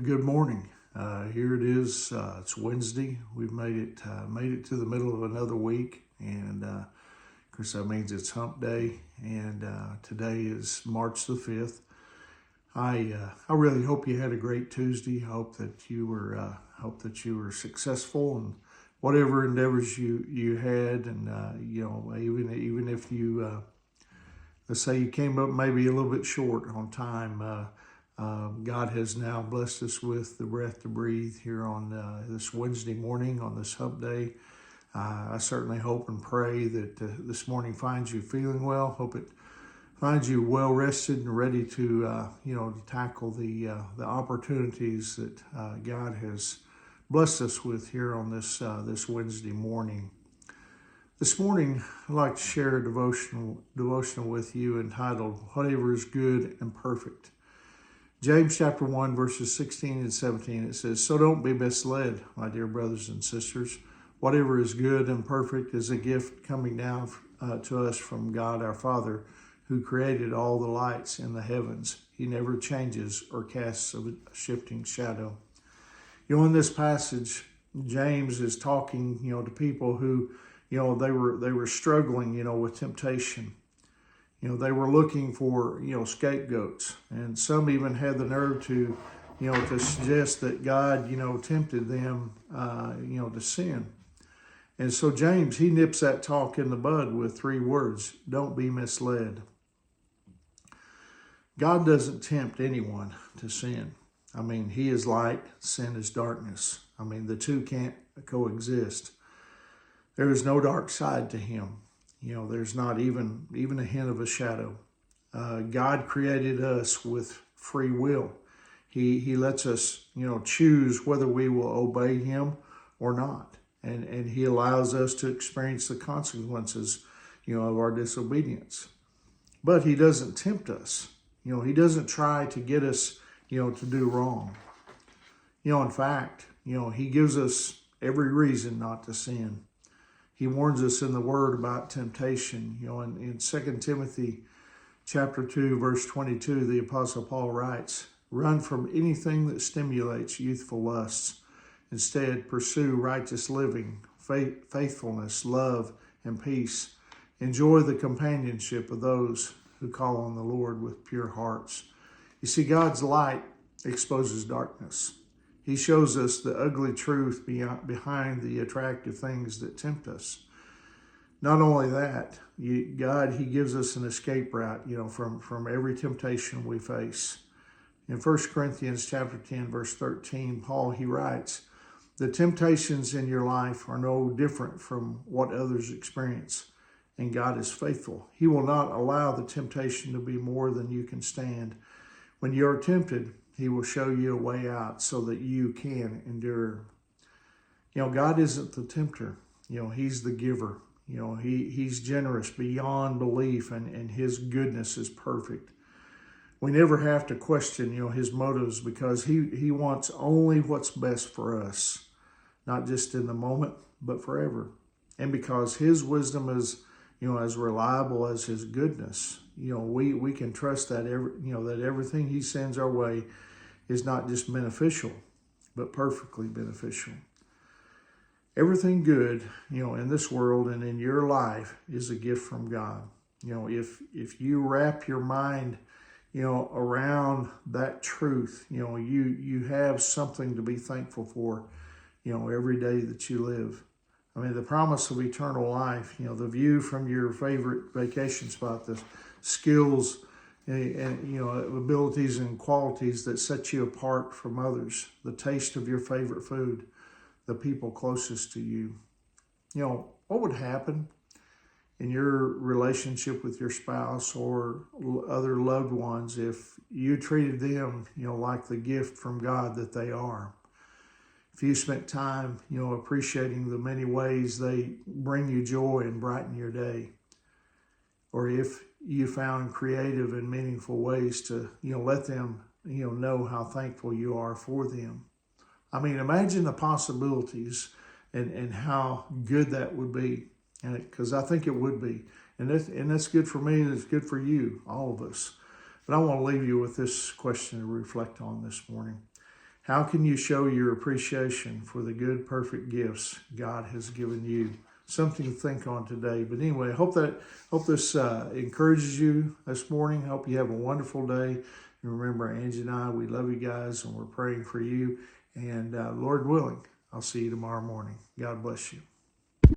Good morning. Here it is. It's Wednesday. We've made it to the middle of another week, and of course that means it's Hump Day. And today is March the 5th. I really hope you had a great Tuesday. Hope that you were successful in whatever endeavors you had, and even if you let's say you came up maybe a little bit short on time. God has now blessed us with the breath to breathe here on this Wednesday morning, on this Hump Day. I certainly hope and pray that this morning finds you feeling well. Hope it finds you well rested and ready to to tackle the opportunities that God has blessed us with here on this Wednesday morning. This morning, I'd like to share a devotional with you entitled "Whatever is Good and Perfect." James chapter 1, verses 16 and 17, it says, "So don't be misled, my dear brothers and sisters. Whatever is good and perfect is a gift coming down to us from God our Father, who created all the lights in the heavens. He never changes or casts a shifting shadow." In this passage, James is talking, to people who, they were struggling, with temptation. They were looking for, scapegoats. And some even had the nerve to suggest that God, tempted them, to sin. And so James, he nips that talk in the bud with 3 words: don't be misled. God doesn't tempt anyone to sin. He is light, sin is darkness. The two can't coexist. There is no dark side to him. There's not even a hint of a shadow. God created us with free will. He lets us, choose whether we will obey him or not. And he allows us to experience the consequences, of our disobedience. But he doesn't tempt us. He doesn't try to get us, to do wrong. In fact, he gives us every reason not to sin. He warns us in the Word about temptation. In 2 Timothy chapter 2, verse 22, the Apostle Paul writes, "Run from anything that stimulates youthful lusts. Instead, pursue righteous living, faithfulness, love, and peace. Enjoy the companionship of those who call on the Lord with pure hearts." You see, God's light exposes darkness. He shows us the ugly truth behind the attractive things that tempt us. Not only that, God, he gives us an escape route, from every temptation we face. In 1 Corinthians chapter 10, verse 13, Paul, he writes, "The temptations in your life are no different from what others experience, and God is faithful. He will not allow the temptation to be more than you can stand. When you are tempted, he will show you a way out so that you can endure." God isn't the tempter. He's the giver. He's generous beyond belief, and his goodness is perfect. We never have to question, his motives, because he wants only what's best for us, not just in the moment, but forever. And because his wisdom is, as reliable as his goodness, we can trust that that everything he sends our way is not just beneficial, but perfectly beneficial. Everything good, in this world and in your life is a gift from God. If you wrap your mind, around that truth, you have something to be thankful for, every day that you live. The promise of eternal life, the view from your favorite vacation spot, the skills and abilities and qualities that set you apart from others, the taste of your favorite food, the people closest to you. What would happen in your relationship with your spouse or other loved ones if you treated them, like the gift from God that they are? If you spent time, appreciating the many ways they bring you joy and brighten your day, or if you found creative and meaningful ways to, let them, know how thankful you are for them. Imagine the possibilities and how good that would be. Because I think it would be. And that's good for me, and it's good for you, all of us. But I want to leave you with this question to reflect on this morning. How can you show your appreciation for the good, perfect gifts God has given you? Something to think on today. But anyway, hope this encourages you this morning. Hope you have a wonderful day. And remember, Angie and I, we love you guys, and we're praying for you. And Lord willing, I'll see you tomorrow morning. God bless you.